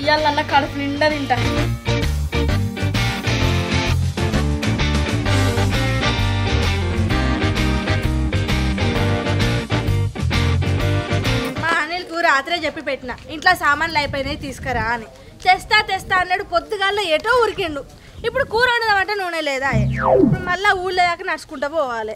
ఇయ్యాలన్న కడుపు నిండా తింటా. మా అనిల్కు రాత్రే చెప్పి పెట్టిన ఇంట్లో సామాన్లు అయిపోయినాయి తీసుకురా అని. తెస్తా అన్నాడు. పొద్దుగాల్లో ఎటో ఉరికిండు. ఇప్పుడు కూర వండదామంటే నూనె లేదా. ఇప్పుడు మళ్ళా ఊళ్ళో దాకా నడుచుకుంటా పోవాలి.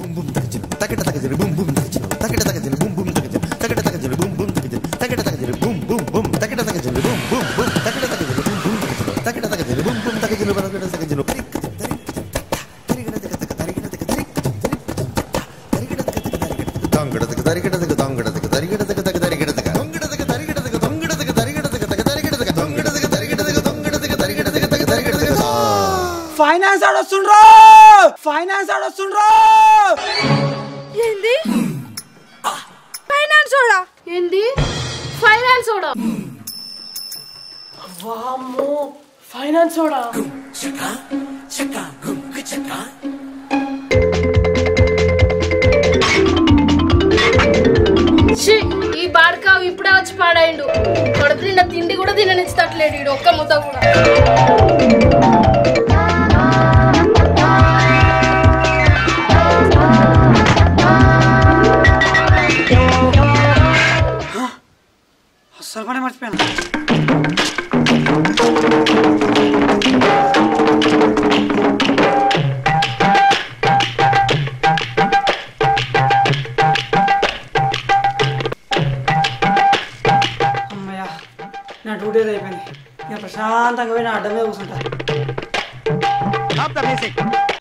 ఫైనాన్స్ ఆడొస్తుండ్రో. ఏంది ఫైనాన్స్ ఓడా? ఏంది ఫైనాన్స్ ఓడా? వామ్మో ఫైనాన్స్ ఓడా. ఈ బాడకావు ఇప్పుడే వచ్చి పాడాయిండు. కడుపు నిండా తిండి కూడా తిననిచ్చట్లేడు ఈడు ఒక్క ముద్ద కూడా. అస్సలు పడే మర్చిపోయాను. అమ్మయ్యా నా డ్యూటీ అయిపోయింది. ఇక ప్రశాంతంగా పోయి నా అడ్డమే కూర్చుంటా.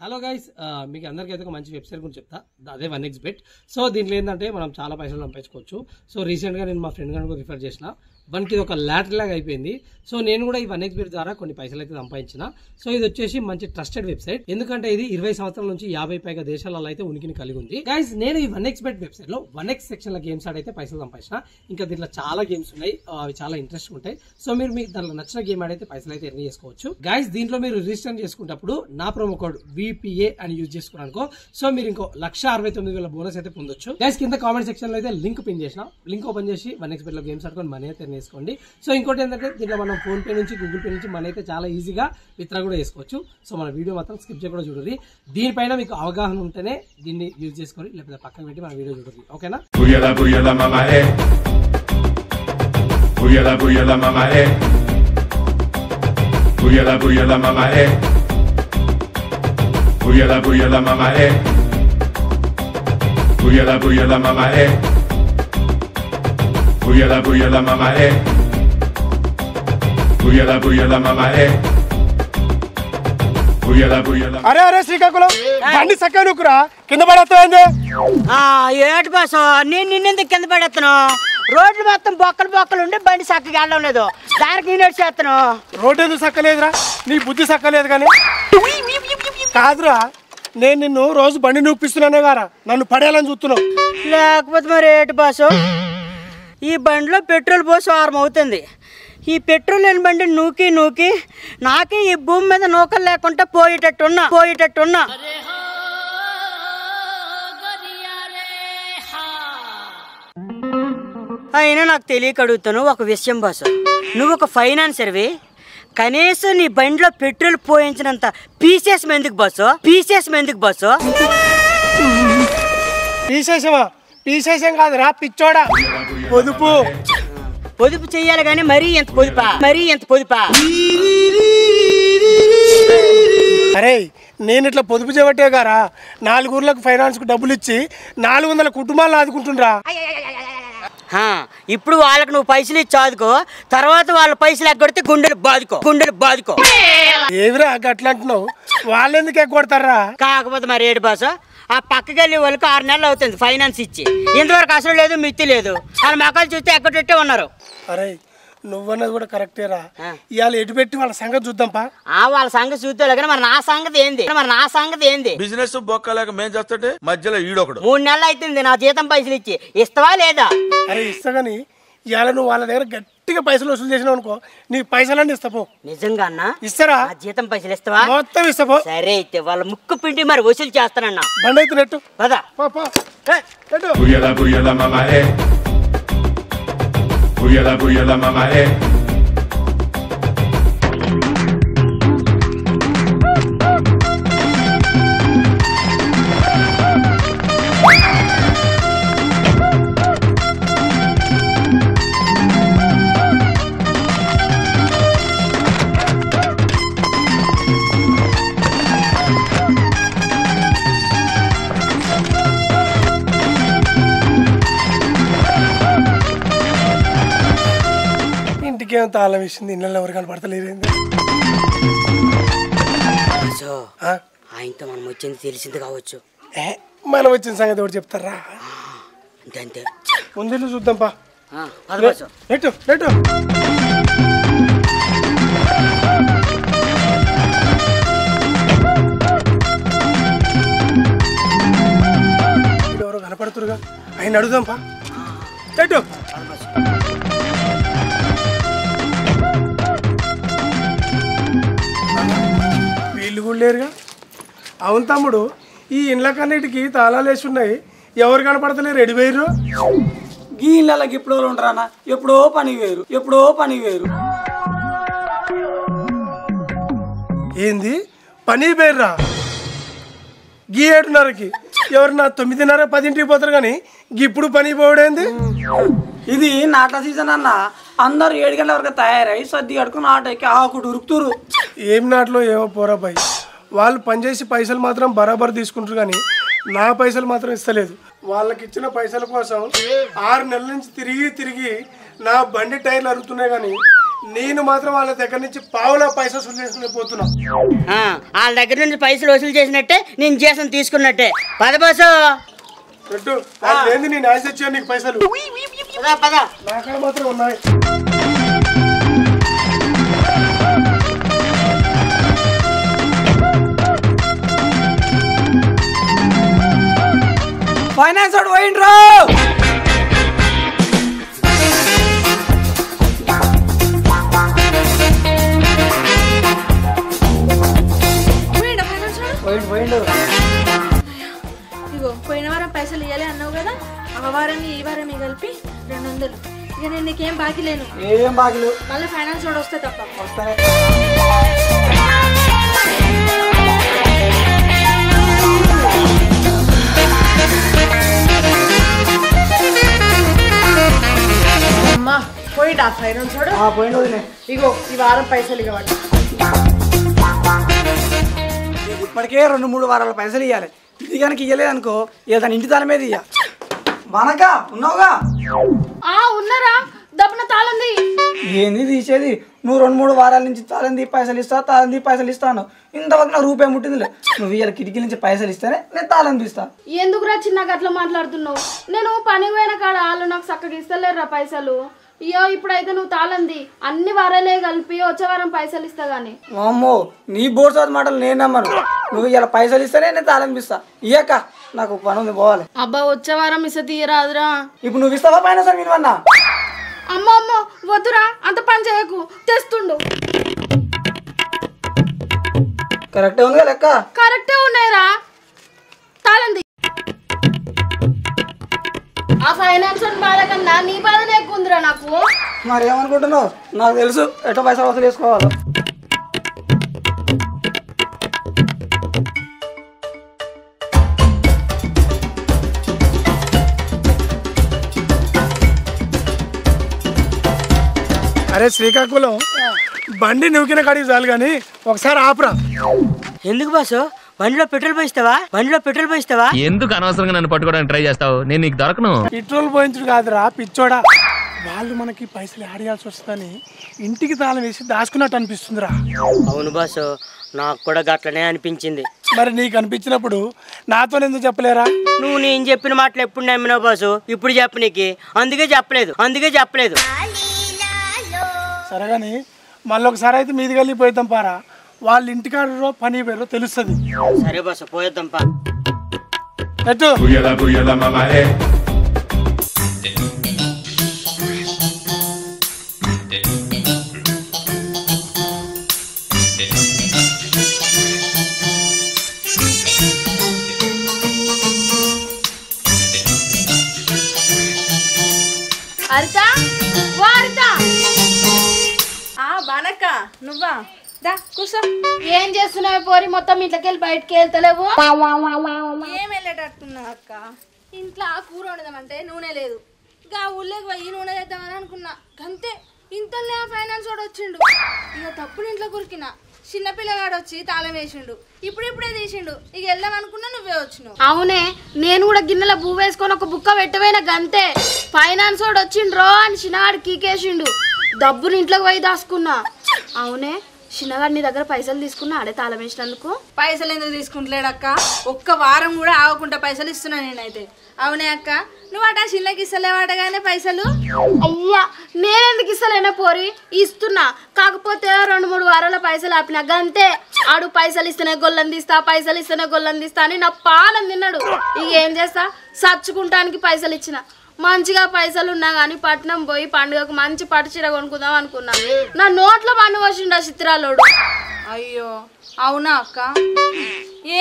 హలో గైస్, మీకు అందరికీ అయితే ఒక మంచి వెబ్సైట్ గురించి చెప్తా. అదే 1xbet. సో దీంట్లో ఏంటంటే మనం చాలా పైసలు సంపాదించుకోవచ్చు. సో రీసెంట్గా నేను మా ఫ్రెండ్ గారికి రిఫర్ చేసిన. మనకి ఇది ఒక ల్యాటర్ లాగా అయిపోయింది. సో నేను కూడా ఈ 1xbet ద్వారా కొన్ని పైసలు అయితే సంపాదించిన. సో ఇది వచ్చేసి మంచి ట్రస్టెడ్ వెబ్సైట్. ఎందుకంటే ఇది 20 సంవత్సరాల నుంచి 50 పైగా దేశాలలో అయితే ఉనికిని కలిగి ఉంది. గైస్ నేను ఈ 1xbet వెబ్సైట్ లో 1x సెక్షన్ లో గేమ్స్ ఆడైతే పైసలు సంపాదించిన. ఇంకా దీంట్లో చాలా గేమ్స్ ఉన్నాయి, అవి చాలా ఇంట్రెస్ట్ ఉంటాయి. సో మీరు మీకు దాంట్లో నచ్చిన గేమ్ ఆడైతే పైసలు అయితే ఎర్న్ చేసుకోవచ్చు. గైస్ దీంట్లో మీరు రిజిస్టర్ చేసుకున్నప్పుడు నా ప్రోమో కోడ్ VPA అని యూజ్ చేసుకున్నానుకో, సో మీరు ఇంకో 1,69,000 బోనస్ అయితే పొందొచ్చు. గైస్ కింద కామెంట్ సెక్షన్ లో అయితే లింక్ పిన్ చేసిన. లింక్ ఓపెన్ చేసి 1xbet లో గేమ్స్ ఆడుకొని మనీ అయితే వేసుకోండి. సో ఇంకోటి ఏంటంటే దీంట్లో మనం ఫోన్ పే నుంచి గూగుల్ పే నుంచి మనీ అయితే చాలా ఈజీగా విత్డ్రా కూడా చేసుకోవచ్చు. సో మన వీడియో మాత్రం స్కిప్ చేయకుండా చూడండి. దీనిపైన మీకు అవగాహన ఉంటేనే దీన్ని యూజ్ చేసుకొని, లేకపోతే పక్కన పెట్టి మన వీడియో చూడండి. ఓకేనా? అరే అరే శ్రీకాకుళం బండి చక్కగా నుక్కురా, కింద పడేస్తావు. ఏటి బాసు నేను నిన్నెందుకు కింద పడేస్తాను? రోడ్లు మొత్తం బొక్కలు ఉండి బండి చక్కగా వెళ్ళడం లేదు. దానికి నేను చేస్తాను. రోడ్డు ఎందుకు చక్కలేదురా? నీ బుద్ధి చక్కలేదు కానీ కాదురా. నేను నిన్ను రోజు బండి నూపిస్తున్నానే గారా, నన్ను పడేయాలని చూస్తున్నావు. లేకపోతే మరి ఏటి బాసు, ఈ బండిలో పెట్రోల్ పోసి 6 వారం అవుతుంది. ఈ పెట్రోల్ లేని బండి నూకి నాకే ఈ భూమి మీద నూకలు లేకుండా పోయేటట్టున్నా. అయినా నాకు తెలియక అడుగుతాను ఒక విషయం బాసు. నువ్వు ఒక ఫైనాన్సర్వి, కనీసం నీ బండిలో పెట్రోల్ పోయించినంత పీసేసం ఎందుకు బాసు? పీసేసం కాదురా పిచ్చోడా, పొదుపు చెయ్యాలి కానీ మరీ ఎంత పొదుపా? అరే నేను ఇట్లా పొదుపు చేయబట్టే గారా 4 ఊర్లకు ఫైనాన్స్ కు డబ్బులు ఇచ్చి 400 కుటుంబాలను ఆదుకుంటుండ్రా. ఇప్పుడు వాళ్ళకి నువ్వు పైసలు ఇచ్చి ఆదుకో, తర్వాత వాళ్ళ పైసలు ఎగ్గొడితే గుండెలు బాదుకో. ఏవిరా అట్లా అంటున్నావు? వాళ్ళు ఎందుకు ఎగ్గొడతారా? కాకపోతే మరి ఏడు బాసు, ఆ పక్కకెళ్ళి వాళ్ళకి 6 నెలలు అవుతుంది ఫైనాన్స్ ఇచ్చి. ఇంతవరకు అసలు లేదు, మిత్తి లేదు. వాళ్ళ మొక్కలు చూస్తే ఎక్కడెట్టే ఉన్నారు. అరే నువ్వన్నది కూడా కరెక్టేరా. ఇవాళ ఎటు పెట్టి వాళ్ళ సంగతి చూద్దాంపా. వాళ్ళ సంగతి చూద్దాం కానీ మరి నా సంగతి ఏంది? బిజినెస్ బొక్కలేక మేం చేస్తుంటే మధ్యలో ఈడొకడు. 3 నెలలు అవుతుంది నా జీతం పైసలు ఇచ్చి. ఇస్తావా లేదా? అరే ఇస్తా గానీ ఇవాళ నువ్వు వాళ్ళ దగ్గర గట్టిగా పైసలు వసూలు చేసినావు అనుకో, నీ పైసలన్నీ ఇస్తాపో. నిజంగా అన్నా? ఇస్తారా? జీతం పైసలు ఇస్తావా? మొత్తం ఇస్తాపో. సరే అయితే వాళ్ళ ముక్కు పిండి మరి వసూలు చేస్తానన్నా. బండి అయితే నెట్టు పదా. ఏం తాళం వేసింది ఇళ్ళలో ఎవరు కనపడతలేరేంది సో ఆయనతో మనం వచ్చింది తెలిసింది కావచ్చు. మనం వచ్చిన సంగతి ఎవరు చెప్తారా అంతే ముందు చూద్దాం పా నెట్టు ఎవరో కనపడుతురుగా ఆయన అడుగుదాం పా నెట్టు వీళ్ళు కూడా లేరుగా. అవును తమ్ముడు, ఈ ఇండ్లకన్నిటికి తాళాలు వేసి ఉన్నాయి, ఎవరు కనపడతలేరు ఎడిపోయారు. ఈ ఇళ్ళకి ఎప్పుడో ఉంటారన్న, ఎప్పుడో పని వేరు. ఏంది పని పేర్రా? గీ 7:30కి ఎవరన్నా 9:30 10ంటికి పోతారు కానీ ఇప్పుడు పని పోవడేంది? ఇది నాట్ల సీజన్ అన్న, అందరు 7 గంటల వరకు తయారై సర్ది కడుకుని ఆటకి ఆకుడు ఉరుకుతురు. ఏం నాట్లో ఏమో పోరాబాయి, వాళ్ళు పనిచేసి పైసలు మాత్రం బరాబర్ తీసుకుంటారు కానీ నా పైసలు మాత్రం ఇస్తలేదు. వాళ్ళకి ఇచ్చిన పైసల కోసం 6 నెలల నుంచి తిరిగి నా బండి టైర్లు అరుగుతున్నాయి కానీ నేను మాత్రం వాళ్ళ దగ్గర నుంచి పావులా పైసలు వసూలు చేసుకుని పోతున్నా. వాళ్ళ దగ్గర నుంచి పైసలు వసూలు చేసినట్టే నేను చేసిన తీసుకున్నట్టే. పద బస్సు ఏంది నేను ఆశ తెచ్చాను నీకు పైసలు, నాకాడ మాత్రం ఉన్నాయి. ఫైనాన్స్ వాడు పోయిండ్రు. ఇగో పోయిన వారం పైసలు ఇవ్వాలి అన్నావు కదా, ఆ వారం ఈ వారం కలిపి 200. ఇక నేను నీకేం బాకీ లేను. ఏం బాకీలు? మళ్ళీ ఫైనాన్స్ వాడు వస్తే తప్ప వస్తానే. అమ్మా పోయిడా ఫైనాన్స్ వాడు? పోయిన వదిలే. ఇగో ఈ వారం పైసలు ఇవ్వండి. ఇప్పటికే 2-3 వారాల పైసలు ఇవ్వాలి. ఇది కనుక ఇవ్వలేదు అనుకో, ఏదైనా ఇంటి దాని మీద ఇయ్య. మనక ఉన్నావుగా? ఉన్నారా దప్పున తాళంది. ఏంది తీసేది? నువ్వు 2-3 వారాల నుంచి తాళంది పైసలు ఇస్తాను. ఇంతవరకు నా రూపాయి ముట్టిందిలే. నువ్వు ఇవాళ కిటికీ నుంచి పైసలు ఇస్తేనే నేను తాళం తీస్తా. ఎందుకురా చిన్నగా అట్లా మాట్లాడుతున్నావు? నేను పని పోయిన కాడ వాళ్ళు నాకు చక్కగా ఇస్తలేరురా పైసలు. అయ్యో ఇప్పుడైతే నువ్వు తాళంది అన్ని వారాలే కలిపి వచ్చే వారం పైసలు ఇస్తా గానీ. అమ్మో నీ బోర్సాది మాటలు నేను నమ్మను. నువ్వు ఇలా పైసలు ఇస్తేనే నేను తాళం ఇస్తా. ఇయ్యక నాకు పని ఉంది, పోవాలి. అబ్బా వచ్చే వారం ఇస్తా తీయరాదురా. ఇప్పుడు నువ్వు ఇస్తావా పైన సార్ వినవన్నా? అమ్మో వద్దురా అంత పని చేయకు, తెస్తుండు. కరెక్టే ఉందిగా లెక్క? కరెక్టే ఉన్నాయిరా. తాళంది ఆ ఫైనాన్స్ బాధ కన్నా నీ బాధనే ఎక్కువ ఉందిరా నాకు. మరి ఏమనుకుంటున్నావు? నాకు తెలుసు ఎట్లా పైసలు వసూలు చేసుకోవాలో. అరే శ్రీకాకుళం, బండి నూకిన కాడికి చాలు కానీ ఒకసారి ఆపురా. ఎందుకు బాసు? బండిలో పెట్రోల్ పోయిస్తావా? ఎందుకు అనవసరంగా నన్ను పట్టుకోవడానికి ట్రై చేస్తావు? నేను నీకు దొరకను. పెట్రోల్ పోయించుడు కాదురా పిచ్చోడా, వాళ్ళు మనకి పైసలు ఆడియాల్సి వస్తుందని ఇంటికి తాళం వేసి దాచుకున్నట్టు అనిపిస్తుందిరా. అవును బాసు, నాకు కూడా గట్లనే అనిపించింది. మరి నీకు అనిపించినప్పుడు నాతో ఎందుకు చెప్పలేరా? నువ్వు నేను చెప్పిన మాటలు ఎప్పుడు నమ్మినావు బాసు? ఇప్పుడు చెప్పు నీకు. అందుకే చెప్పలేదు. సరే కానీ మళ్ళీ ఒకసారి అయితే మీది వెళ్ళిపోయిద్దాం పారా. వాళ్ళ ఇంటికాడో పని పేరో తెలుస్తుంది. సరే బాసు పోయేద్దాం పా. అరితా వారితా బానక్క నువ్వా? దా కూర్చో. ఏం చేస్తున్నావు పోరి? మొత్తం ఇంట్లోకి వెళ్ళి బయటకి వెళ్తలేవు. ఏం వెళ్ళేటట్టున్నా అక్క, ఇంట్లో కూర వండదామంటే నూనె లేదు. ఇంకా ఊళ్ళోకి పోయి నూనె తెద్దామని అనుకున్నా, అంతే ఇంతలే ఫైనాన్స్ వాడు వచ్చిండు. ఇక తప్పుడు ఇంట్లో కురికినా. చిన్నపిల్లగాడు వచ్చి తాళం వేసిండు, ఇప్పుడే తీసిండు. ఇక వెళ్దాం అనుకున్నా నువ్వే వచ్చినావు. అవునే, నేను కూడా గిన్నెల బువ్వ వేసుకొని ఒక బుక్క పెట్టపోయిన గంతే. ఫైనాన్స్ వాడు వచ్చిండ్రో అని చిన్నవాడు కీకేసిండు. డబ్బులు ఇంట్లోకి పోయి దాచుకున్నా. అవునే చిన్నగాడు నీ దగ్గర పైసలు తీసుకున్నా అడే తాళం వేసినందుకు. పైసలు ఎందుకు తీసుకుంటలేడక్క? ఒక్క వారం కూడా ఆగకుండా పైసలు ఇస్తున్నా నేనైతే. అవునే అక్క, నువ్వు అట చిన్నకి ఇస్తలేవాటగానే పైసలు? అయ్యా నేనెందుకు ఇస్తలేనా పోరి, ఇస్తున్నా. కాకపోతే 2-3 వారాల పైసలు ఆపినా గంతే. ఆడు పైసలు ఇస్తేనే గొల్లం తీస్తా, పైసలు ఇస్తేనే గొల్లం తీస్తా అని నా పానం తిన్నాడు. ఇక ఏం చేస్తా, సచ్చుకుంటానికి పైసలు ఇచ్చిన. మంచిగా పైసలు ఉన్నా కానీ పట్నం పోయి పండుగకు మంచి పట్టు చీర కొనుక్కుందాం అనుకున్నా. నా నోట్లో పన్ను వచ్చిండు ఆ చిత్రాలోడు. అయ్యో అవునా అక్క?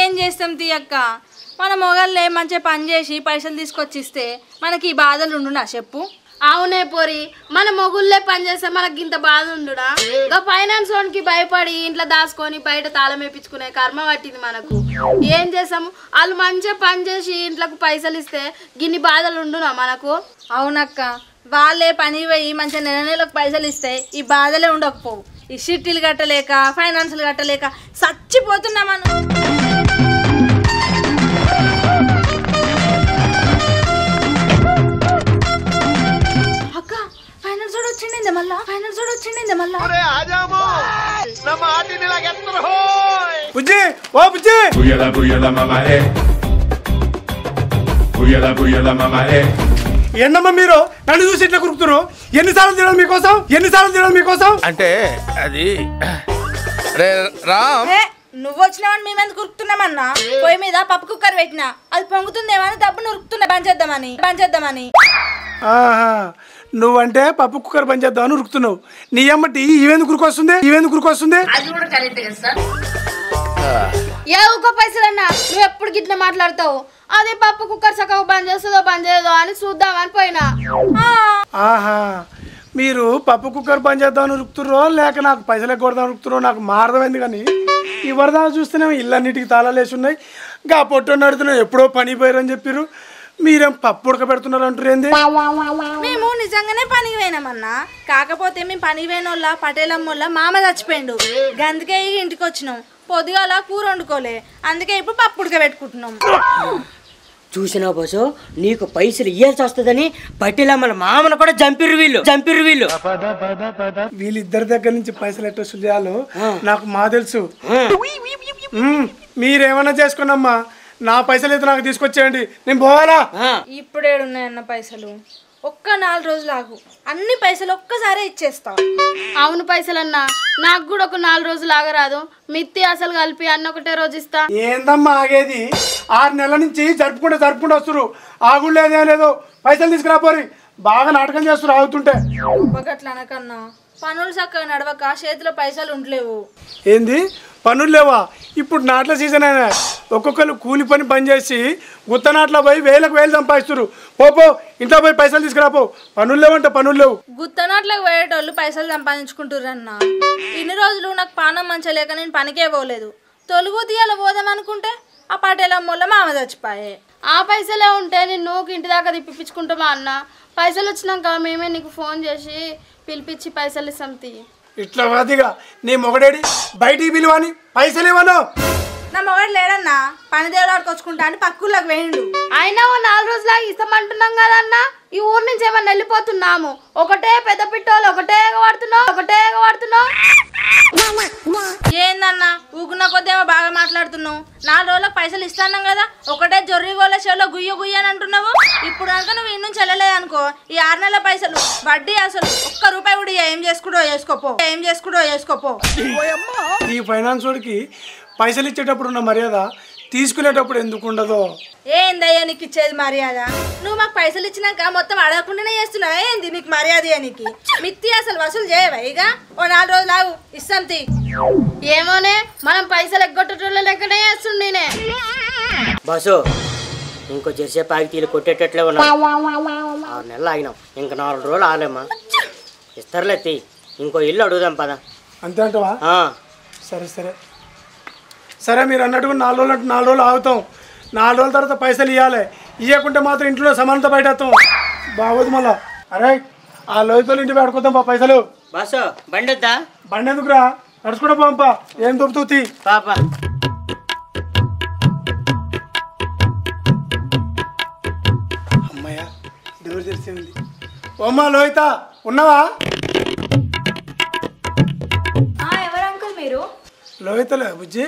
ఏం చేస్తాం తీయక్క, మన మొగళ్ళే మంచిగా పని చేసి పైసలు తీసుకొచ్చి ఇస్తే మనకి ఈ బాధలు ఉండునా చెప్పు? అవునే పోరి, మన మొగుళ్ళే పని చేస్తే మనకి ఇంత బాధ ఉండునా? ఇంకా ఫైనాన్స్ లోన్కి భయపడి ఇంట్లో దాచుకొని బయట తాళం వేపించుకునే కర్మ పట్టింది మనకు. ఏం చేసాము, వాళ్ళు మంచిగా పని చేసి ఇంట్లోకి పైసలు ఇస్తే గిన్ని బాధలు ఉండునా మనకు? అవునక్క, వాళ్ళే పని పోయి మంచిగా నెలకు పైసలు ఇస్తే ఈ బాధలే ఉండకపోవు. ఈ షిట్టీలు కట్టలేక ఫైనాన్సులు కట్టలేక చచ్చిపోతున్నా మనం. అక్క ఫైనాన్స్ వచ్చిండే మళ్ళా, ఫైనాన్స్ వచ్చిండే మళ్ళా. బుజ్జి ఓ బుజ్జి, ఏందమ్మా మీరు నన్ను చూసి ఇట్లా కురుకుతురు? ఎన్నిసార్లు తినడం మీకోసం, ఎన్నిసార్లు తినడం మీకోసం? అంటే అది రామ్, నువ్వు వచ్చినావని మేము ఎందుకు ఉరుకుతున్నామన్నా? పొయ్యి మీద పప్పు కుక్కర్ పెట్టినా, అది పొంగుతుందేమో అని డబ్బును ఉరుకుతున్నా పనిచేద్దామని. ఆహా, నువ్వంటే పప్పు కుక్కర్ పని చేద్దామని ఉరుకుతున్నావు. నీ అమ్మటి ఈవెందుకు ఉరుకొస్తుంది, ఈవెందుకు ఉరుకొస్తుంది? ఏ ఊకో పైసలన్నా, నువ్వు ఎప్పుడు గిట్ల మాట్లాడతావు? అదే పప్పు కుక్కర్ సగం బంద్ చేస్తుందో బంద్ చేయదో అని చూద్దామని పోయినా. ఆహా, మీరు పప్పు కుక్కర్ పని చేద్దామని ఉరుకుతుర్రో లేక నాకు పైసలు ఎగ్గొడదామని ఉరుకుతుర్రో నాకు మారదమైంది. కానీ ఈ వరదా చూస్తేనేమో ఇల్లన్నిటికి తాళాలు వేసి ఉన్నాయి. ఇంకా పొట్టు నడుతున్నావు ఎప్పుడో పని పోయారని చెప్పారు. మీరేం పప్పు ఉడకబెడుతున్నారు అంటారు ఏంది? మేము నిజంగానే పనికి పోయినామన్నా. కాకపోతే మేము పనికి పోయిన వాళ్ళ పటేలమ్మోళ్ళ మామ చచ్చిపోయిండు, అందుకే ఇంటికి వచ్చినాం. పొద్దుగాల కూర వండుకోలే, అందుకే ఇప్పుడు పప్పు ఉడకబెట్టుకుంటున్నాం. చూసినావు బస్సు, నీకు పైసలు ఇయ్యాల్సి వస్తుందని పట్టిలమ్మల మామను కూడా చంపిర్రు వీళ్ళు. వీళ్ళిద్దరి దగ్గర నుంచి పైసలు ఎట్లా వసూలు చేయాలో నాకు మా తెలుసు. మీరేమన్నా చేసుకున్నమ్మా, నా పైసలు అయితే నాకు తీసుకొచ్చేయండి, నేను పోవాలా? ఇప్పుడేడున్నాయన్న పైసలు? ఒక్క 4 రోజులు ఆగు, అన్ని పైసలు ఒక్కసారే ఇచ్చేస్తా. అవును పైసలన్నా, నాకు కూడా ఒక 4 రోజులు ఆగరాదు? మిత్తి అసలు కలిపి అన్న ఒకటే రోజు ఇస్తా. ఏందమ్మా ఆగేది? 6 నెలల నుంచి జరుపుకుంటూ వస్తురు, ఆగులేదే లేదు. పైసలు తీసుకురాపోరి, బాగా నాటకం చేస్తున్నారు ఆగుతుంటే. గట్ల అనకన్నా, పనులు చక్కగా నడవక చేతిలో పైసలు ఉండలేవు. ఏంది పనులు లేవా? ఇప్పుడు నాట్ల సీజన్ అయినా ఒక్కొక్కరు కూలి పని చేసి గుత్త నాట్లో పోయి వేలకు సంపాదిస్తారు. పో ఇంట్లో పోయి పైసలు తీసుకురాపో. పనులు లేవంటే పనులు లేవు. గుత్తనాట్లకు పోయేటోళ్ళు పైసలు సంపాదించుకుంటుర్రన్నా. ఇన్ని రోజులు నాకు పానం మంచిగా లేక నేను పనికే పోలేదు. తొలుగు తీయాల పోదాం అనుకుంటే ఆ పటేలమ్మోళ్ళ మామ చచ్చిపోయే. ఆ పైసలే ఉంటే నిన్ను ఇంటి దాకా తిప్పించుకుంటామా అన్న? పైసలు వచ్చినాక మేమే నీకు ఫోన్ చేసి పిలిపించి పైసలు ఇస్తాం. ఇట్లా వాదిగా నీ మొగడేడి బయటికి పిలువని పైసలు ఇవ్వను. నా మొగడు లేడన్నా, పని దేవుడు ఆడుకొచ్చుకుంటా అని పక్కులకు వేయండు. అయినా 4 రోజులాగా ఇస్తామంటున్నాం కదన్నా. ఈ ఊరు నుంచి ఏమన్నా వెళ్ళిపోతున్నాము? ఒకటే పెద్ద పిట్టోలు ఒకటే వాడుతున్నావు. ఏందన్నా ఊకున్న కొద్దేమో బాగా మాట్లాడుతున్నావు. 4 రోజులకు పైసలు ఇస్తాన్నాం కదా, ఒకటే జొర్రి గోళ్ళ చెవులో గుయ్య అని అంటున్నావు. ఇప్పుడు కనుక నువ్వు ఇన్ను చెల్లలేదు అనుకో, ఈ 6 నెలల పైసలు వడ్డీ అసలు ఒక్క రూపాయి కూడా ఏం చేసుకుంటో చేసుకోపో. ఈ ఫైనాన్స్ వాడికి పైసలు ఇచ్చేటప్పుడు ఉన్న మర్యాద తీసుకునేటప్పుడు ఎందుకు ఉండదో? ఏందయ్యా నీకు ఇచ్చేది మర్యాద? నువ్వు మాకు పైసలు ఇచ్చినాక మొత్తం అడగకుండానే చేస్తున్నావా ఏంది నీకు మర్యాద? నీకు మిత్తి అసలు వసూలు చేయవా? ఇక ఓ 4 రోజులు ఆగు, ఇస్తాం తీ. ఏమోనే, మనం పైసలు ఎగ్గొట్టేటోళ్ళ లెక్కనే చేస్తుండే నేనే. బస్సు ఇంకో జెర్సేపు ఆగి తీలు కొట్టేటట్లే ఉన్నా. 6 నెలలు ఆగినాం, ఇంకా 4 రోజులు ఆగలేమ్మా. ఇస్తారులే తీ, ఇంకో ఇల్లు అడుగుదాం పద. అంతే అంటవా? సరే మీరు అన్నట్టుగా 4 రోజులు ఆగుతాం. 4 రోజుల తర్వాత పైసలు ఇవ్వాలి. ఇవ్వకుంటే మాత్రం ఇంట్లో సమానత బయట వస్తాం. బాగోదు మళ్ళా. అరే ఆ లోయతో ఇంటి పెట్టుకుందాం పా పైసలు. బస్సు బండి వద్దా? బండి ఎందుకురా, నడుచుకుంటా పోంపా. ఏం దొరుకుతుంది పాప? అమ్మయ్య డోర్ తెరిచింది. ఓమ్మా లోహిత ఉన్నావా? లోహితలే బుజ్జి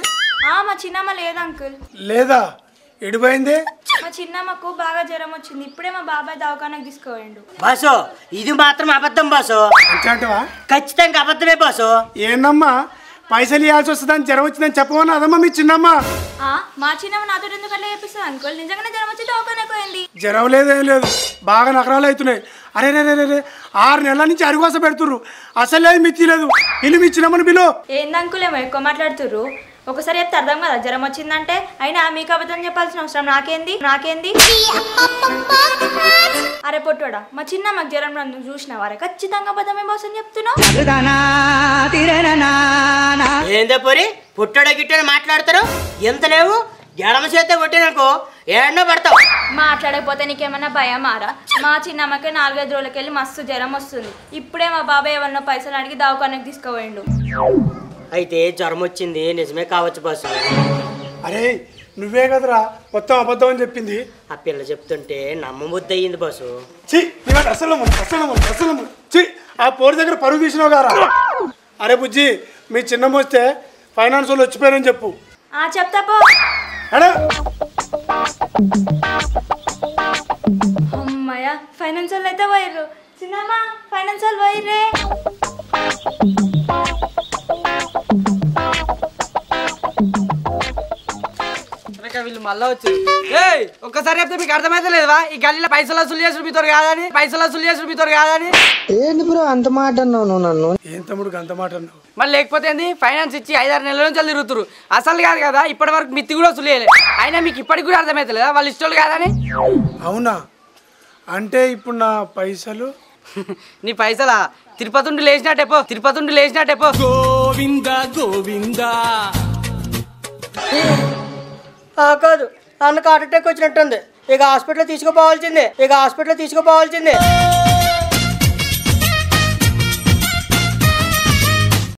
మా చిన్నమ్మ లేదు అంకుల్. లేదా ఎడిపోయింది? మా చిన్నమ్మకు బాగా జ్వరం వచ్చింది. ఇప్పుడే మా బాబాయ్ దవాఖానకు తీసుకుపోయిండు. బాసు ఇది మాత్రం అబద్ధం బాసు. అంటావా? ఖచ్చితంగా అబద్ధమే బాసు. ఏందమ్మా పైసలు ఇవ్వాల్సి వస్తుందని జ్వరం వచ్చిందని చెప్పమన్నా అదమ్మా మీ చిన్నమ్మ. మా చిన్నమ్మ నాతో ఎందుకు అట్లా చెప్పిస్తుంది అంకుల్? నిజంగానే జ్వరం వచ్చి దవాఖానకు పోయింది. జ్వరం లేదేం లేదు, బాగా నకరాలు అవుతున్నాయి. అరే రే 6 నెలల నుంచి అరిగోస పెడుతుర్రు, అసలు లేదు మిత్తి లేదు. ఇల్లు మీ చిన్నమ్మని బిలో. ఏంది అంకుల్ ఏమో ఎక్కువ మాట్లాడుతుర్రు? ఒకసారి చెప్తే అర్థం కదా జ్వరం వచ్చిందంటే. అయినా మీకు అబద్ధం చెప్పాల్సిన అవసరం నాకేంది? అరే పొట్టోడా, మా చిన్నమ్మకి జ్వరం నువ్వు చూసినావారే? ఖచ్చితంగా అబద్ధమే మోసం చెప్తున్నావు. ఏందో పోరి పుట్టడ గిట్టని మాట్లాడతారు. ఎంత లేవు ఎడమ చేత కొట్టిననుకో ఏడనో పడతావు. మాట్లాడకపోతే నీకేమన్నా భయమారా? మా చిన్నమ్మకి 4-5 రోజులకెళ్ళి మస్తు జ్వరం వస్తుంది. ఇప్పుడే మా బాబాయ్ ఎవరినో పైసలు అడిగి దవాఖానకు తీసుకుపోయిండు. అయితే జ్వరం వచ్చింది నిజమే కావచ్చు బాసు. అరే నువ్వే కదరా మొత్తం అబద్ధం అని చెప్పింది. ఆ పిల్ల చెప్తుంటే నమ్మబుద్ధి అయ్యింది బాసు. అసలు ఆ పోరు దగ్గర పరుగు తీసినావు గారా? అరే బుజ్జి మీ చిన్నమ్మ వస్తే ఫైనాన్స్ వాళ్ళు వచ్చిపోయారని చెప్పు. చెప్తా పో. అమ్మయ్య ఫైనాన్స్ వాళ్ళు అయితే పోయిర్రు. చిన్నమ్మ ఫైనాన్స్ వాళ్ళు పోయిర్రే. వీళ్ళు మళ్ళా వచ్చి ఒక్కసారి చెప్తే మీకు అర్థమైతే లేదువా? ఈ గల్లీలో పైసలు వసూలు చేసుడు మీతో కాదని. ఏంది బ్రో అంత మాట అన్నావు నువ్వు నన్ను? ఏం తమ్ముడు అంత మాట అన్నావు? మరి లేకపోతే ఏంది? ఫైనాన్స్ ఇచ్చి 5-6 నెలల నుంచి తిరుగుతురు. అసలు కాదు కదా, ఇప్పటి వరకు మిత్తి కూడా వసూలు చేయలేదు. అయినా మీకు ఇప్పటికి కూడా అర్థమైతే లేదా వాళ్ళు ఇష్టోళ్ళు కాదని? అవునా? అంటే ఇప్పుడు నా పైసలు నీ పైసలా తిరుపతి ఉండి లేచినట్టేపో. గోవిందా కాదు అన్నకు హార్ట్ అటాక్ వచ్చినట్టుంది. ఇక హాస్పిటల్ తీసుకుపోవాల్సిందే.